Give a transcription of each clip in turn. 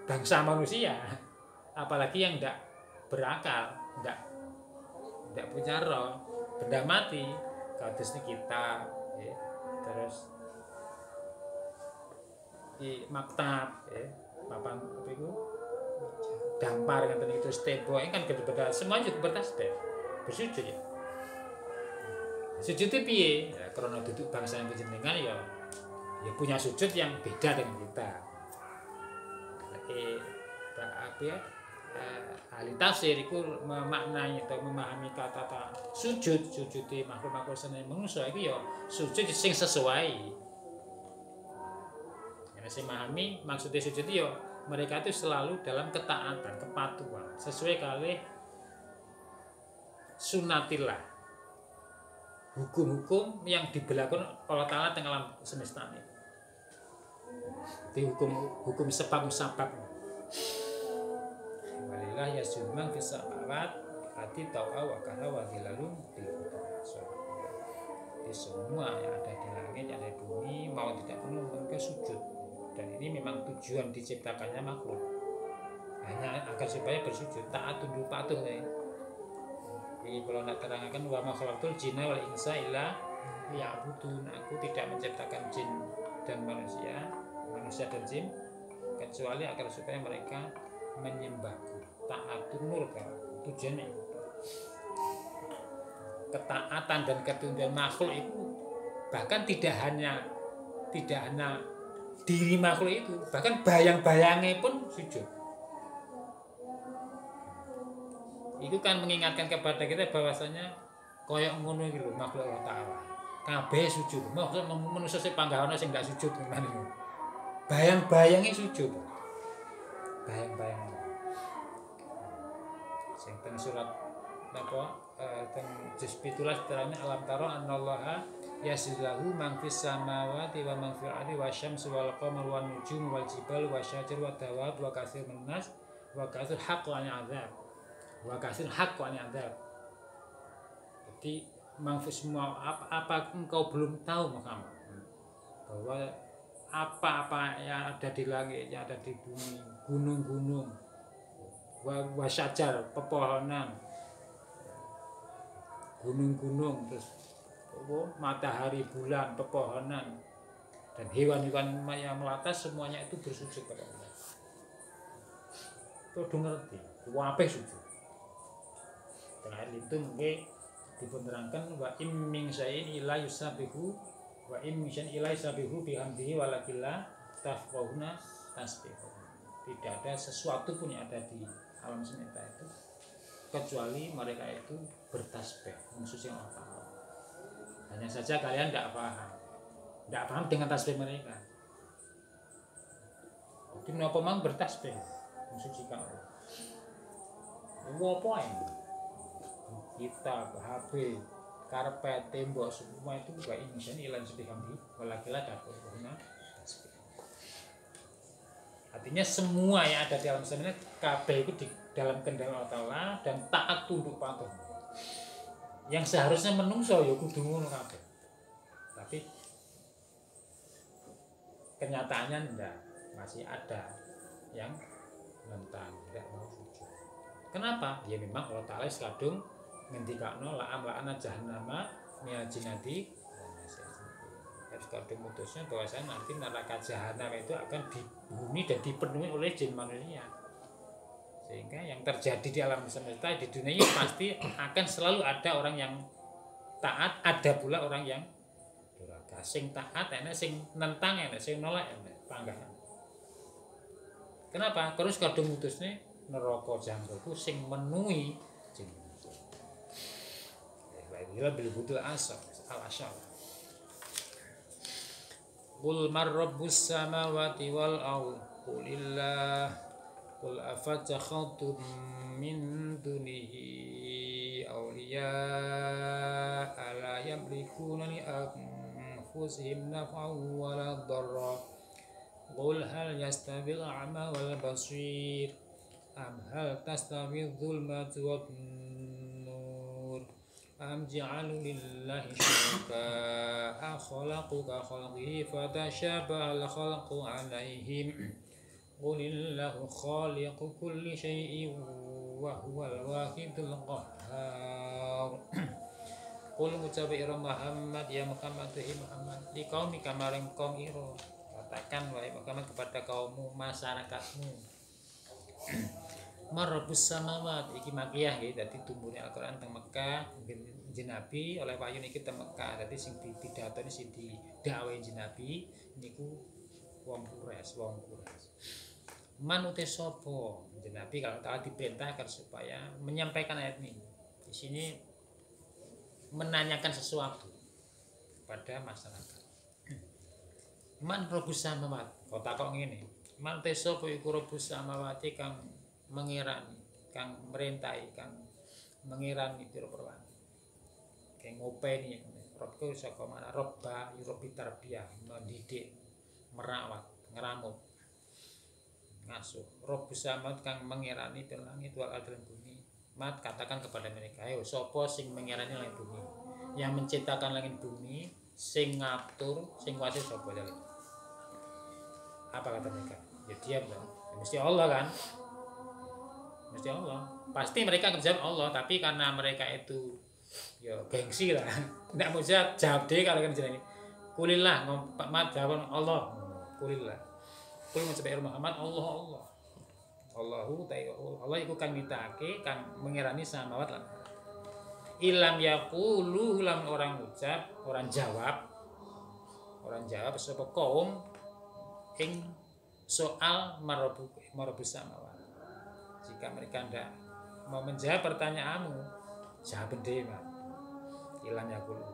bangsa manusia, apalagi yang tidak berakal, tidak punya roh, benda mati, kados kita, ya. Terus di maktab, ya, papan apa itu, dampar kan itu tembok, ini kan beda-beda, semua juga bertasbih, bersujud ya. Sujud itu piye? Ya, karena duduk bangsa yang kejenengan ya punya sujud yang beda dengan kita. Apa ya? Ahli tafsir itu memaknai atau memahami kata sujud di makhluk seneng manusia itu ya sujud sing sesuai. Yang saya memahami maksudnya sujud itu ya mereka itu selalu dalam ketaatan, kepatuhan sesuai kali sunatillah. Hukum-hukum yang diberlakukan Allah Ta'ala tengah alam semesta ini. Itu hukum sebab-musabab. Walillah yasumang fisabawat hati tau'a wa kaha wa zilalun bil Jadi semua yang ada di langit, yang ada di bumi, mau tidak mau mereka sujud. Dan ini memang tujuan diciptakannya makhluk. Hanya agar supaya bersujud, taat, tunduk patuh. Jadi kalau nak terangkan wa ma khalaqtul jinna wal insa illa liya'budun, aku tidak menciptakan jin dan manusia dan jin kecuali agar supaya mereka menyembahku. Ta'atun nur kan tujuannya. Ketaatan dan ketundukan makhluk itu bahkan tidak hanya diri makhluk itu, bahkan bayang-bayangnya pun sujud. Itu kan mengingatkan kepada kita bahwasanya koyok ngono iki lho makhluk Allah Taala. Kabeh sujud. Maksud manusia sing panggawana sing ndak sujud tenan niku. Bayang-bayange sujud. Bayang-bayang. Sing teng surat napa teng juz 17 terangnya alam taro annallaha yasjudu man fis samawati wa man fil ardi wasyamsu wal qamaru wan nujumu wal jibalu wasyajaru wad dawab wa katsirun nas wa katsir haqqan azab. Wa kasir hak wa ni'adzab. Jadi semua apa engkau belum tahu Muhammad bahwa apa-apa yang ada di langit, yang ada di bumi, gunung-gunung, wasyajar, pepohonan, gunung-gunung, terus matahari, bulan, pepohonan, dan hewan-hewan yang melata semuanya itu bersujud kepada Allah. Itu ngerti, kabeh sujud. Tengah itu mungkin dipenerangkan wa im min syai'in illa yusabbihu wa im min syai'in illa yusabbihu bihamdihi walakilla tafqahuna tasbihu. Tidak ada sesuatu pun yang ada di alam semesta itu kecuali mereka itu bertasbih mensucikan Allah Ta'ala. Hanya saja kalian tidak paham dengan tasbih mereka. Jadi kenapa memang bertasbih mensucikan Allah? Apa ini? Kita, HP, karpet, tembok, semua itu wa insan ilan sedihami walakila dakwahuna. Artinya semua yang ada di alam semesta kabeh itu di dalam kendali Allah Ta'ala dan taat tunduk patuh. Yang seharusnya menungso ya kudu ngono kabeh. Tapi kenyataannya enggak, masih ada yang menentang, tidak mau sujud. Kenapa? Ya memang Allah Ta'ala sekadung ngendikakno la'ana jahannama minal jinnati harus kadung mutusnya bahwasanya nanti neraka jahanam itu akan dihuni dan dipenuhi oleh jin manusia, sehingga yang terjadi di alam semesta di dunia ini pasti akan selalu ada orang yang taat, ada pula orang yang durhaka. Sing taat enak, sing nentang enak, sing nolak enak, panggahan. Kenapa? Terus kadung mutusnya neraka jahanam itu sing menuhi jin. Ila bil budul asal al-asyar. Qul man rabbus samawati wal ardh qulillah qul afattakhadtum min dunihi awliya la yamlikuna li anfusihim naf'an wa la darra qul hal yastawi al-a'ma wal basir am hal tastawi adh-dhulmatu wan am ja'alu lillahi syuraka khalaqu ka khalqihi fatashabaha al-khalqu alaihim Qulillahu khaliqu kulli syai'in wa huwal wahidul qahhar. Qul ngucapi ira Muhammad ya Muhammad Muhammad di kaum kamaring kaum ira, katakan wahai Muhammad kepada kaummu, masyarakatmu. Marabus samawat iki makiyah nggih, dadi tumbuhne Al-Qur'an teng Mekah, Nabi oleh wahyu niki teng Mekah, dadi sing pidatone sing didhawuhi Nabi niku wong Quraisy. Man uti sapa Nabi kalau taala diperintahkan supaya menyampaikan ayat ini. Di sini menanyakan sesuatu pada masyarakat. Man robus samawat, kok takok ngene. Man te sapa iku robus samawati kang mengirani, kang merintahi, kang mengirani pira-pira. Kayak ngopeni, robku saka mana robba, yurobi tarbiyah, mendidik, merawat, ngeramut, ngasuh. Robus samawat kang mengirani fil langit wal ardi bumi. Mat katakan kepada mereka, ayo sapa sing mengirani langit bumi, yang menciptakan langit bumi, sing ngatur, sing kuasa sapa jare. Apa kata mereka? Ya diam kan. Ya, mesti Allah kan? Mesti Allah. Pasti mereka menjawab Allah, tapi karena mereka itu ya gengsi lah. Tidak mau jawab deh kalau kan jenenge. Kulillah, Mat jawab Allah. Kulillah. Kul mencapai Muhammad Allah. Allahu ta'ala Allah iku kang nitake kang mengirani samawat lan ilam yaqulu lam orang ucap orang jawab sapa kaum ing soal marabus samawat. Jika mereka ndak mau menjawab pertanyaanmu, jawab dhewe Mas. Ilam yaqulu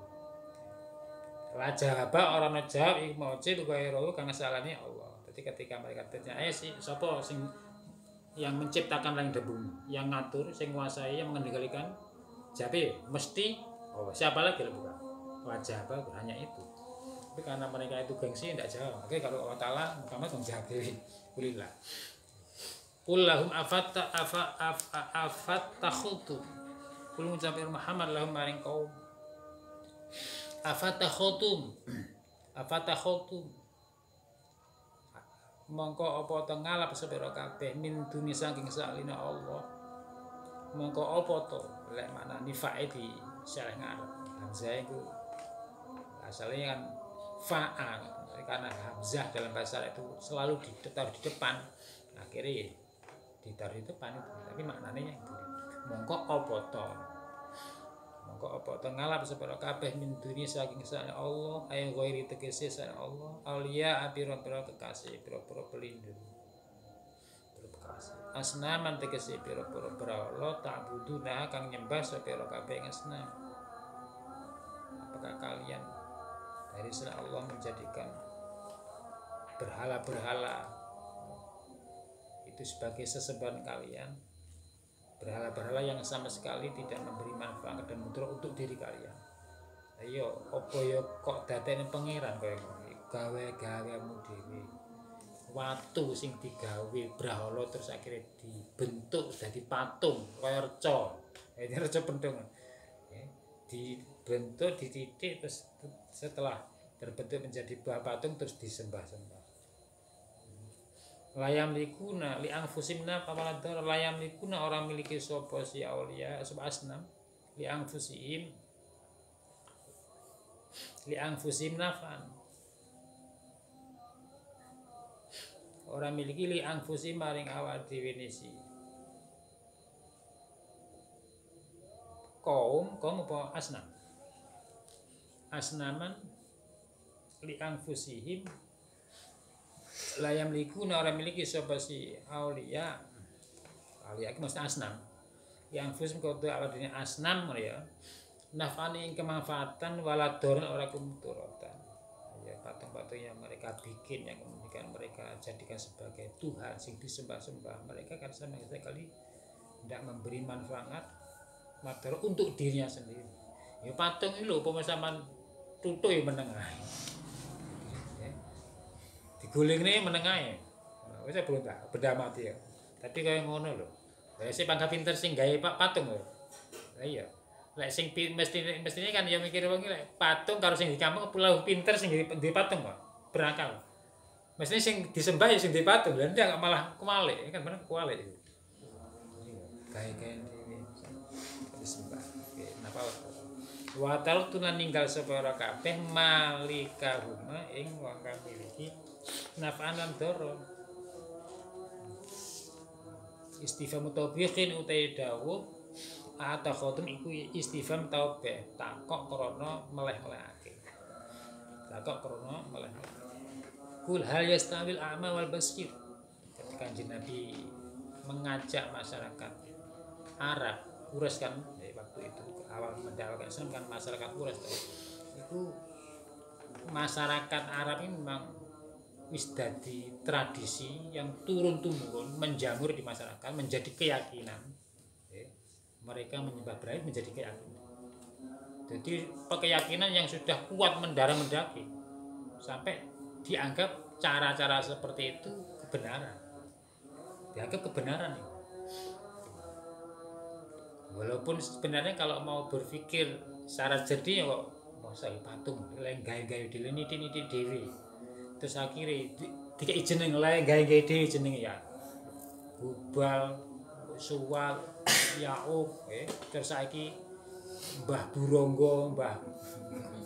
la jawab orang jawab iku mau itu kaya kang salane Allah. Jadi ketika mereka tanya sih sapa sing yang menciptakan langit dan bumi, yang ngatur, yang menguasai, yang mengendalikan, jadi mesti Allah. Siapa lagi bukan? Wajah apa? Hanya itu. Tapi karena mereka itu gengsi, tidak jawab. Oke, kalau Allah Taala Muhammad menjawab diri. Kulillah. Kullahum afat takhutu. Kul mencapai Muhammad lahum maring kaum. Afat takhutum. Mongko apa to ngalap sepira kabeh min duni saking salina Allah. Mongko apa to lek mana nifae di syarah ngarep. Hamzah itu asalnya kan fa'a, karena hamzah dalam bahasa itu selalu ditaruh di depan. Akhirnya ditaruh di depan itu, tapi maknanya itu. Mongko apa to? Mongko apa to ngalap sepira kabeh min duni saking salina Allah, ayo ghairi tegese salina Allah. Aulia pira-pira kekasih, pira-pira pelindung. Berkasih. Asnaman tegese pira-pira berhala ta'buduna kang nyembah sepira kabeh asnam. Apakah kalian dari selain Allah menjadikan berhala-berhala itu sebagai sesembahan kalian? Berhala-berhala yang sama sekali tidak memberi manfaat dan mudarat untuk diri kalian. Ayo, apa ya kok dadene pangeran kaya ngene? Gawe-gawemu dhewe. Watu sing digawe brahala terus akhirnya dibentuk dadi patung kaya reca. Ini reca pentung. Dibentuk, dititik terus setelah terbentuk menjadi buah patung terus disembah-sembah. Layam likuna li anfusimna papaladar layam likuna orang miliki sapa si aulia sapa asnam li anfusihim nafan orang miliki li anfusim maring awak dhewe nisi kaum apa asnaman li anfusihim layam likuna orang miliki sapa si aulia itu mesti asnam yang fusim kodo aladine asnam ya nafani ing kemanfaatan walador ora kumturatan ya patung-patung yang mereka bikin yang kemudian mereka jadikan sebagai Tuhan sing disembah-sembah mereka kan sama sekali tidak memberi manfaat madar untuk dirinya sendiri ya patung itu lho pemasaman tutuk yang menengah diguling ini menengah ya, saya belum tahu beda mati ya. Tapi kayak ngono loh, saya pangkat pinter sing gawe patung loh. Iya, lek sing mestinya kan ya mikir wong lek patung karo sing di kampung pulau pinter sing di patung kok berakal. Mestinya sing disembah ya sing dipatung, lha ndak malah kewalik, kan bener kewalik itu. Gaya-gaya dhewe disembah. Oke, napa wa taraktu lan ninggal sapa ora kabeh malikahuma ing wong kang miliki naf'an lan dara. Istifham tawbihin utai dawuh ata khotum iku istifham taubih takok krana meleh-melehake. Takok krana meleh-melehake. Kul hal yastawil a'ma wal basir. Ketika Nabi mengajak masyarakat Arab, Quraisy kan waktu itu awal mendakwakan Islam kan masyarakat Quraisy itu masyarakat Arab ini memang wis dadi tradisi yang turun-temurun menjamur di masyarakat menjadi keyakinan. Mereka menyembah berhala menjadi keyakinan. Jadi keyakinan yang sudah kuat mendarah mendaki sampai dianggap cara-cara seperti itu kebenaran. Dianggap kebenaran itu. Walaupun sebenarnya kalau mau berpikir secara jernih kok masa patung leng gawe-gawe dhewe niti-niti dhewe. Terus akhirnya dikai jeneng leng gawe-gawe dhewe jenenge ya. Hubal, Suwal, Yaub, terus saiki Mbah Buronggo, Mbah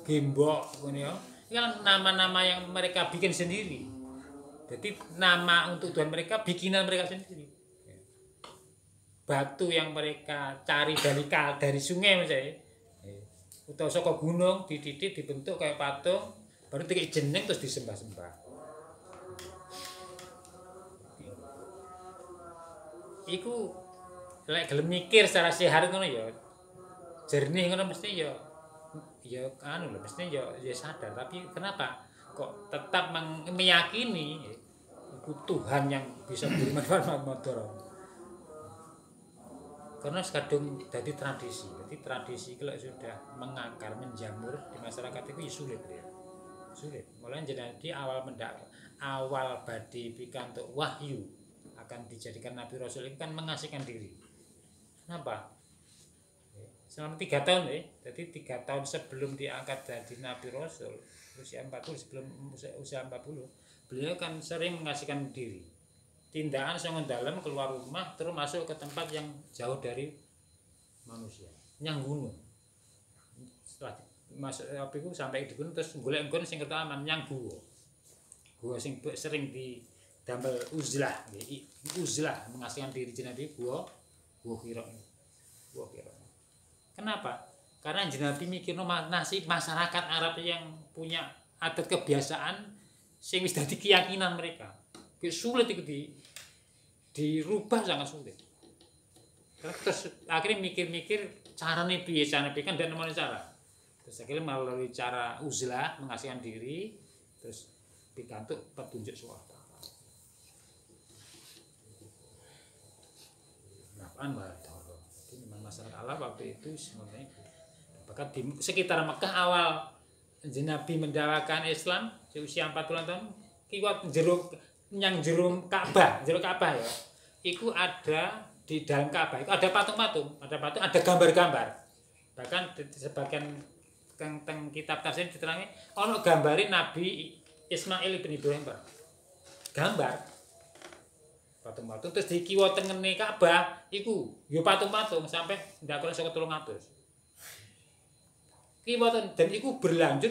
Gembok ngono ya. Ini kan nama-nama yang mereka bikin sendiri. Jadi nama untuk Tuhan mereka bikinan mereka sendiri. Batu yang mereka cari dari sungai misalnya, atau saka gunung dititik dibentuk kayak patung, baru dikai jeneng terus disembah-sembah. Iku lek gelem mikir secara sehat ngono ya. Jernih ngono mesti ya anu lho mesti ya sadar, tapi kenapa kok tetap meyakini itu Tuhan yang bisa memberi manfaat motor. Karena kadung jadi tradisi. Jadi tradisi kalau sudah mengakar menjamur di masyarakat itu ya sulit ya. Sulit. Mulai jadi awal badhe pikantuk wahyu akan dijadikan nabi rasul itu kan mengasihkan diri. Kenapa? Selama 3 tahun jadi 3 tahun sebelum diangkat jadi nabi rasul usia 40 sebelum usia 40 beliau kan sering mengasihkan diri. Tindakan sangat dalam keluar rumah terus masuk ke tempat yang jauh dari manusia, yang gunung. Setelah masuk apiku sampai di gunung terus golek nggon sing ketaman yang gua. Gua sing sering didambel uzlah, uzlah mengasihkan diri Nabi gua kira. Kenapa? Karena Nabi mikirno nasib masyarakat Arab yang punya adat kebiasaan sing wis dadi keyakinan mereka. Sulit itu dirubah sangat sulit. Terus akhirnya mikir-mikir caranya piye kan dan nemoni cara. Terus akhirnya melalui cara uzlah mengasihkan diri terus pikantuk petunjuk suara. Naf'an wa dharra. Jadi memang masyarakat Arab waktu itu sebenarnya bahkan di sekitar Mekah awal Nabi mendakwakan Islam usia 40 tahun kiwat yang jero Ka'bah ya. Iku ada di dalam Ka'bah itu ada patung-patung, ada gambar-gambar. Bahkan sebagian teng kitab tafsir diterangi ono gambare Nabi Ismail bin Ibrahim, Pak. Gambar patung-patung terus di kiwa tengene Ka'bah iku yo patung-patung sampai ndak kurang 300. Kiwa dan iku berlanjut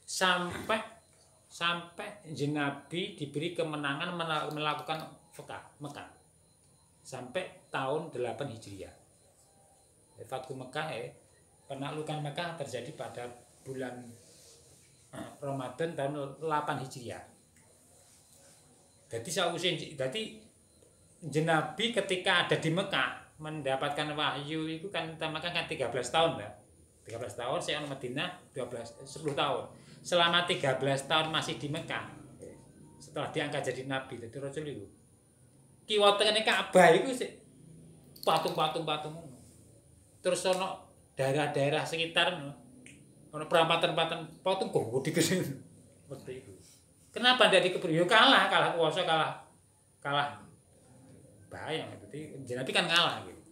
sampai Nabi diberi kemenangan melakukan Mekah sampai tahun 8 Hijriah. Fathu Mekah penaklukan Mekah terjadi pada bulan Ramadan tahun 8 Hijriah. Jadi Nabi ketika ada di Mekah mendapatkan wahyu itu kan Mekah kan 13 tahun lah. 13 tahun saya di Madinah 10 tahun. Selama 13 tahun masih di Mekah setelah diangkat jadi nabi jadi rasul itu kiwa tengene Ka'bah itu patung terus ono daerah-daerah sekitar ono perampatan patung gede kesini seperti itu. Kenapa tidak dikebiri? Kalah kuasa kalah bahaya jadi nabi kan kalah gitu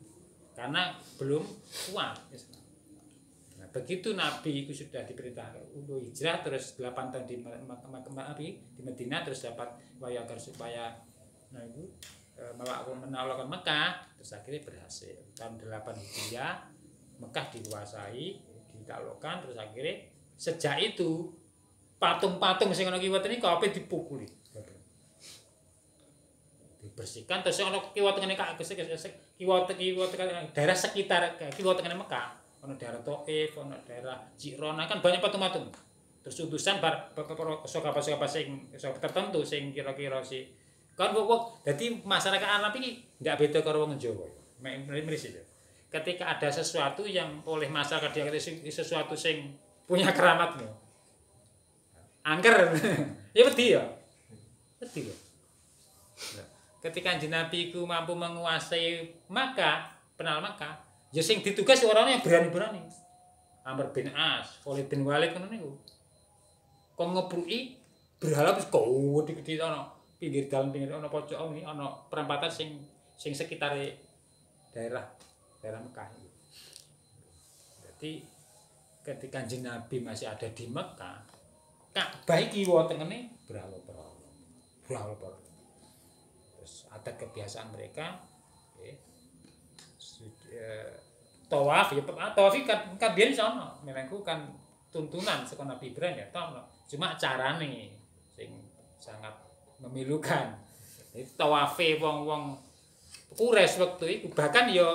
karena belum kuat. begitu Nabi itu sudah diperintah untuk hijrah terus 8 tahun di Madinah terus dapat wahyu agar supaya menaklukkan Mekah, terus akhirnya berhasil. Tahun 8 Hijriah Mekah dikuasai, ditaklukkan, terus akhirnya sejak itu patung-patung sing ana kiwat ini kabeh dipukuli. Dibersihkan terus ana kiwat ngene kak kiwat daerah sekitar kiwat ngene Mekah. Ono daerah Thaif, ono daerah Jirona kan banyak patung-patung. Terus utusan saka sing tertentu sing kira-kira si kan kok dadi masyarakat Arab iki ndak beda karo wong Jawa. Mrisi. Ketika ada sesuatu yang oleh masyarakat dianggap sesuatu sing punya keramat lho. Angker. Ya wedi ya. Wedi lho. Ketika Nabi iku mampu menguasai Makkah, penal Makkah, ya sing ditugas orang yang berani-berani. Amr bin As, Khalid bin Walid ngono niku. Kon ngebruki berhala wis gede-gede ana pinggir dalan pinggir ana pojok ini ana perempatan sing sekitar daerah Mekah. Jadi ketika Nabi masih ada di Mekah, Ka'bah iki wetengene berhala-berhala. Terus ada kebiasaan mereka tawaf ya tawaf kan biyen sono menengku kan tuntunan saka Nabi Ibrahim ya toh cuma carane sing sangat memilukan. Jadi tawafe wong-wong Quraisy waktu itu bahkan ya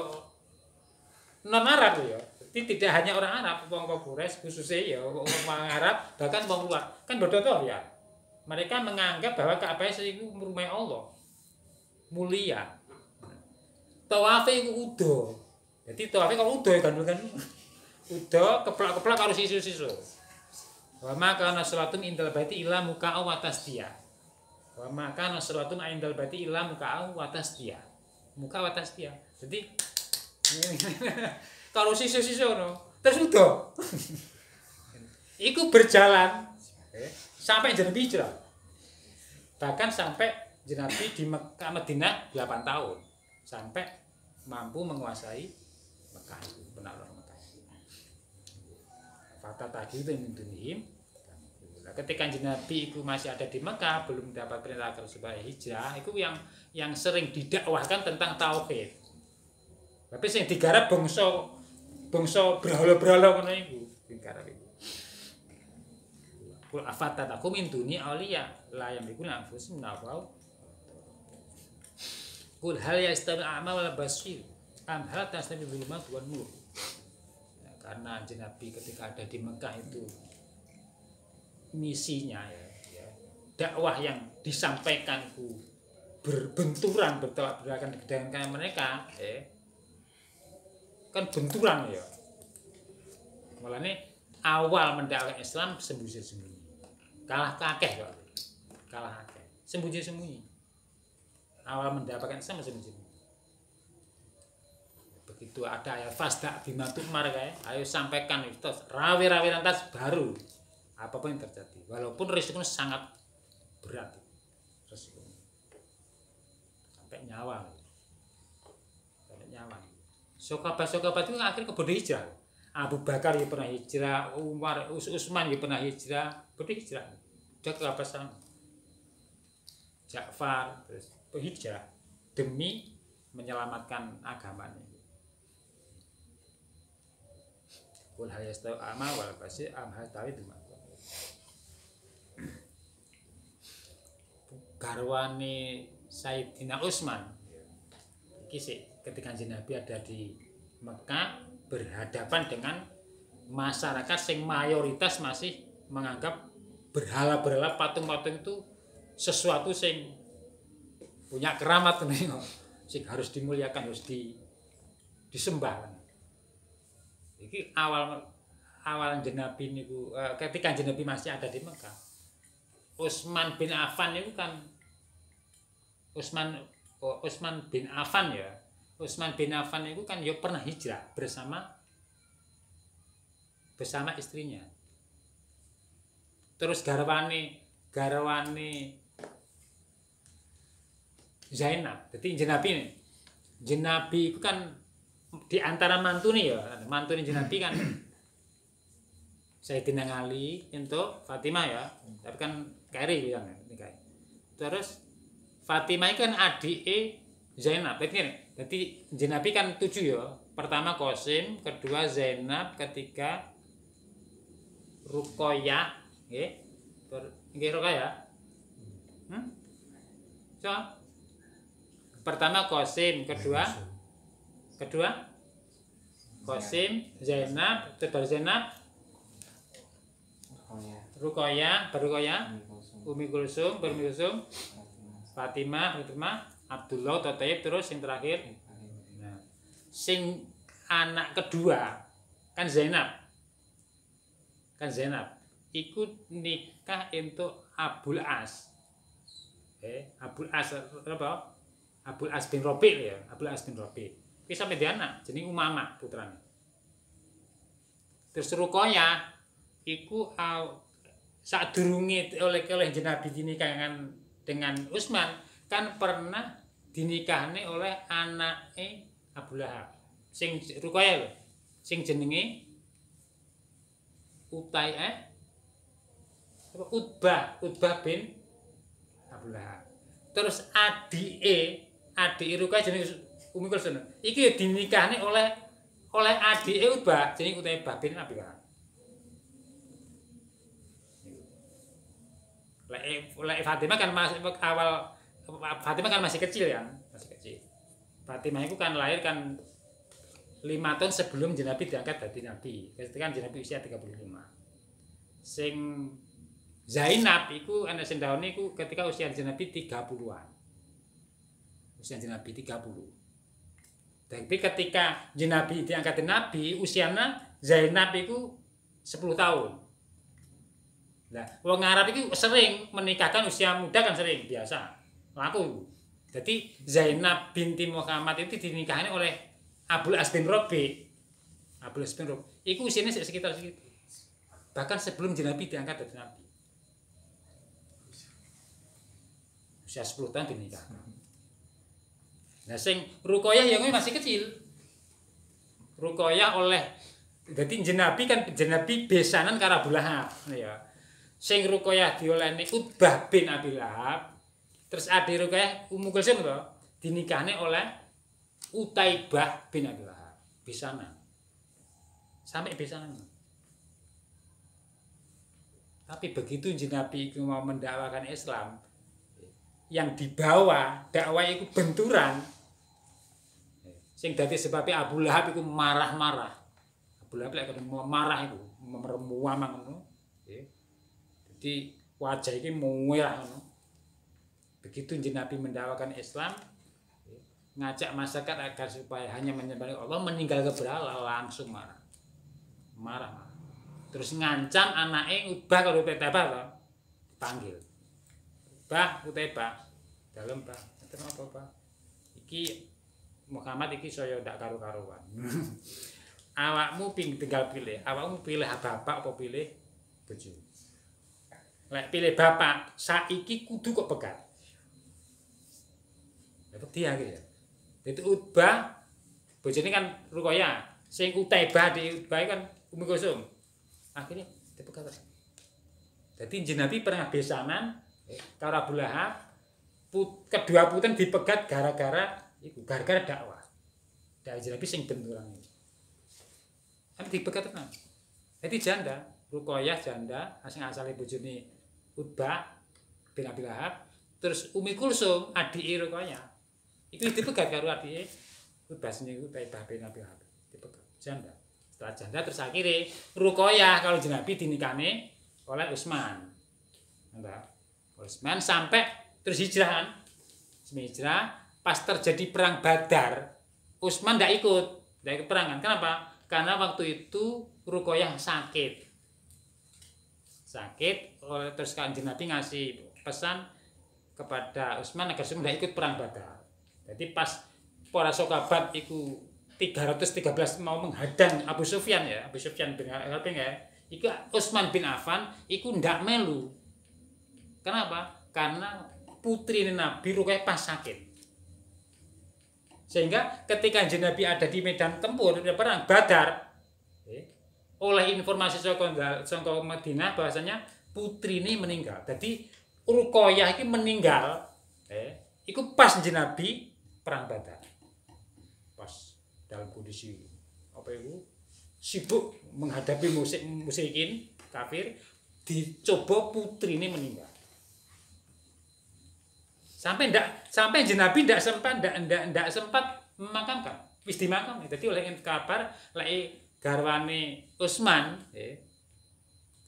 non Arab ya. Jadi tidak hanya orang Arab, wong Quraisy khususnya ya orang Arab bahkan wong luar kan bodoh toh ya. Mereka menganggap bahwa Ka'bah itu rumah Allah. Mulia. Tawafe iku udo. Jadi tawafe kalau udo kan udo keplak-keplak karo sisu-sisu. Wa maka nasratum indal baiti ila muka'u wa tasdiya. Wa maka nasratum indal baiti ila muka'u wa tasdiya. Muka wa tasdiya. Jadi kalau sisu-sisu no, terus udo. Iku berjalan sampai Nabi hijrah. Bahkan sampai Nabi di Mekah Madinah 8 tahun sampai mampu menguasai Mekah itu penaklukan Mekah. Fata tadi itu mintunihim. Ketika Nabi itu masih ada di Mekah belum dapat perintah supaya hijrah, itu yang sering didakwahkan tentang tauhid. Tapi sing digarap bangsa berhala-berhala ngono iku digarap iku. Kul afatatakum min duni auliya la yamliku anfusum nafau. Kul hal yastawi a'ma wal basir am hal tastawi dhulumat wan nur. Ya, karena Nabi ketika ada di Mekah itu misinya ya dakwah yang disampaikan itu berbenturan bertolak belakang dengan mereka kan benturan ya. Mulane awal mendakwakan Islam sembunyi-sembunyi. Kalah kakeh kok. Kalah kakeh. Sembunyi-sembunyi. Awal mendapatkan Islam sembunyi-sembunyi. Begitu ada ayat fasda bima tu'mar kae, ayo sampaikan itu rawi-rawi lantas baru apapun yang terjadi. Walaupun risikonya sangat berat. Risikonya. Sampai nyawa. Sokabat itu akhirnya kebodoh hijrah. Abu Bakar ya pernah hijrah, Umar, Utsman ya pernah hijrah, bodoh hijrah. Dia ke Abasan. Ja'far terus hijrah demi menyelamatkan agamanya. Qul hal yastawi a'ma wal basir am hal tawi garwane Sayyidina Utsman iki sih ketika Nabi ada di Mekah berhadapan dengan masyarakat yang mayoritas masih menganggap berhala-berhala patung-patung itu sesuatu yang punya keramat sing harus dimuliakan, harus disembah. Iki awal Nabi niku ketika Nabi masih ada di Mekah. Utsman bin Affan itu kan Utsman bin Affan ya. Utsman bin Affan itu kan ya pernah hijrah bersama istrinya. Terus garwane Zainab. Jadi Nabi itu kan di antara mantune ya, mantune Nabi kan Sayyidina Ali untuk Fatimah ya. Tapi kan keri yang nikahi. Terus Fatimah kan adik Zainab. Jadi Nabi kan 7 ya. Pertama Qasim, kedua Zainab, ketiga Ruqayyah, nggih. Nggih Ruqayyah. So, pertama Qasim, kedua Qasim, Zainab, baru Zainab, Ruqayyah, baru Ruqayyah, Umi Kulsum, Fatimah, Abdullah, Taib, terus yang terakhir. Nah, sing anak kedua kan Zainab. Ikut nikah untuk Abul As. Abul As apa? Abul As bin Rabi' ya, Abul As bin Rabi'. Iki sampe dia anak, jeneng Umamah putrane. Terus Ruqayyah iku sadurunge oleh Nabi dinikahkan dengan Utsman kan pernah dinikahne oleh anake Abu Lahab. Sing Ruqayyah lho, sing jenenge Utbah bin Abu Lahab. Terus adike Ruqayyah jenenge Ummi Kulsum. Iki dinikahne oleh adike Utbah jenenge Utaibah bin Abi Lahab. Lek Fatimah kan Fatimah kan masih kecil ya, Fatimah itu kan lahir kan 5 tahun sebelum Nabi diangkat jadi Nabi. Ketika kan Nabi usia 35. Sing Zainab iku ana sing dawane iku ketika usia Nabi 30-an. Usia Nabi 30. Tapi ketika Nabi diangkat Nabi, usianya Zainab iku 10 tahun. Nah, wong Arab itu sering menikahkan usia muda kan sering biasa. Laku. Jadi Zainab binti Muhammad itu dinikahi oleh Abul As bin Rabi'. Iku usianya sekitar segitu. Bahkan sebelum Nabi diangkat dari Nabi. Usia 10 tahun dinikah. Nah, sing Ruqayyah yang masih kecil. Ruqayyah oleh jadi Nabi kan Nabi besanan karo Abu Lahab ya. Sing Ruqayyah diolehne Utbah bin Abi Lahab. Terus adik Ruqayyah Ummu Kulsum to dinikahne oleh Utaibah bin Abi Lahab. Besanan. Sampai besanan. Tapi begitu Nabi itu mau mendakwakan Islam, yang dibawa dakwah itu benturan. Sing dadi sebabnya Abu Lahab itu marah-marah. Abu Lahab lek marah itu meremuamang ngono. Jadi wajah ini merah. Begitu Nabi mendakwakan Islam, ngajak masyarakat agar supaya hanya menyembah Allah, meninggal keberhala, langsung marah. Terus ngancam anake Utbah karo Utaibah panggil. Utaibah, dalem Pak. Kenapa Pak? Iki Muhammad iki saya ndak karo-karuan. Awakmu tinggal pilih. Awakmu pilih bapak apa pilih bojo? Lek pilih bapak, saiki kudu kok pegat. Dapat dia gitu ya. Jadi Utbah, bojone kan Ruqayyah, sing Utaibah di Utbah kan Ummu Kulsum. Akhirnya dipegat. Jadi Nabi pernah besanan karo Abu Lahab, kedua puten dipegat gara-gara dakwah. Dari Nabi sing benturan iki. Kan dipegat tenan. Jadi janda, Ruqayyah janda, asal-asale bojone Utbah bin Abi Lahab, terus Ummi Kulsum adik Ruqayyah. Itu dipegat karo adik Utbah sing Utaibah bin Abi Lahab. Dipegat janda. Setelah janda terus akhirnya Ruqayyah kalau Nabi dinikahne oleh Utsman. Utsman sampai terus hijrah. Hijrah pas terjadi perang Badar, Utsman ndak ikut perang kan. Kenapa? Karena waktu itu Ruqayyah sakit. Terus Kanjeng Nabi ngasih pesan kepada Utsman agar tidak ikut perang Badar. Jadi pas para sahabat itu 313 mau menghadang Abu Sufyan bin Harb ya. Iku Utsman bin Affan iku ndak melu. Kenapa? Karena putri Nabi Ruqayyah pas sakit. Sehingga ketika Nabi ada di medan tempur perang Badar, oleh informasi saka Madinah bahwasanya putri ini meninggal. Jadi Ruqayyah iki meninggal iku pas Nabi perang Badar. Pas dalam kondisi apa itu sibuk menghadapi musyrikin kafir, dicoba putri ini meninggal. Sampai Nabi ndak sempat memakamkan. Wis dimakam. Dadi oleh kabar lek garwane Utsman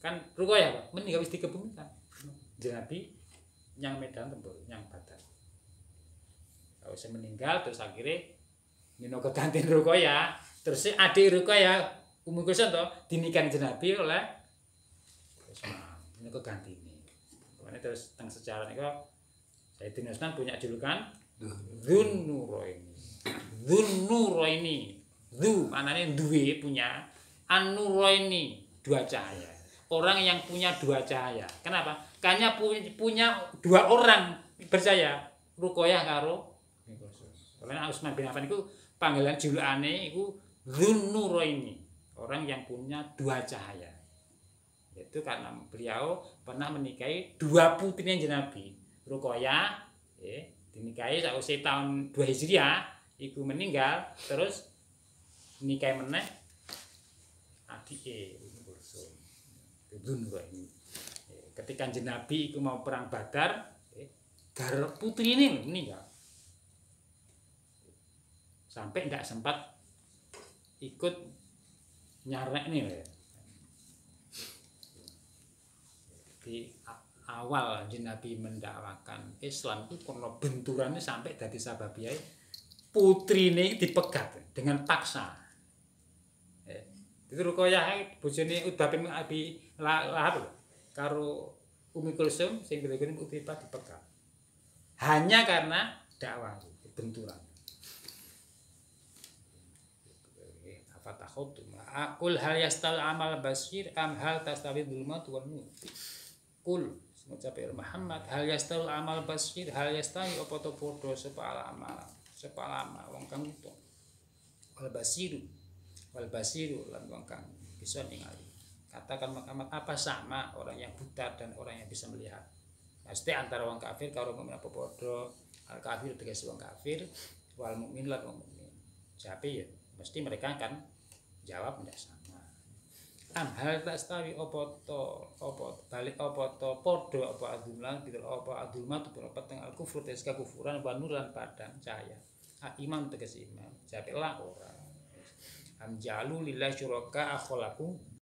kan Ruqayyah meninggal wis dikebumikan. Nabi yang medan tempur, yang Badar. Kalau saya meninggal terus akhirnya minangka gantiin Ruqayyah, terus adik Ruqayyah Ummu Kulsum to dinikahi Nabi oleh Utsman. Minangka gantine. Makanya terus teng sejarah niku Sayyidina Utsman punya julukan Dzun-Nuraini. Dzun-Nuraini. Dzu maknanya duwe punya, An-Nuraini dua cahaya. Orang yang punya dua cahaya. Kenapa? Karena punya dua orang percaya Ruqayyah karo karena Utsman bin Affan itu panggilan julukane iku Dzun-Nuraini. Orang yang punya dua cahaya. Itu karena beliau pernah menikahi dua putrinya Nabi. Ruqayyah dinikahi sausé tahun 2 Hijriah iku meninggal terus nikahi meneh adike Ummu Kulsum. Dzun-Nuraini. Ketika Nabi iku mau perang Badar, putri ini meninggal. Sampai tidak sempat ikut nyarek nih. Di awal Nabi mendakwakan Islam itu karena benturannya sampai dari sababiyai putri ini dipegat dengan paksa. Itu Ruqayyah bojone Utbah bin Abi Lahab karo Ummu Kulsum sing gede-gede Utbah dipegat. Hanya karena dakwah benturan. Afatakhutum aqul hal yastal amal basir am hal tastawi dzulumat wan nur. Kul ngucape Muhammad hal yastal amal basir hal yastawi apa to padha sepalama wong kang utuh. Wal basiru lan wong kang bisa ningali. Katakan Muhammad apa sama orang yang buta dan orang yang bisa melihat. Pasti antara wong kafir karo mukmin apa padha. Al kafir tegese wong kafir, wal mukmin lan wong mukmin. Jape ya mesti mereka akan jawab ndak sama. Hal tastawi balik padha apa adzulman bitul apa adzulmat berapa teng al kufur tes kufuran wa nur lan padang cahaya. Iman tegese iman. Jape lah ora. Am jalu lillahi syuraka akhlaqu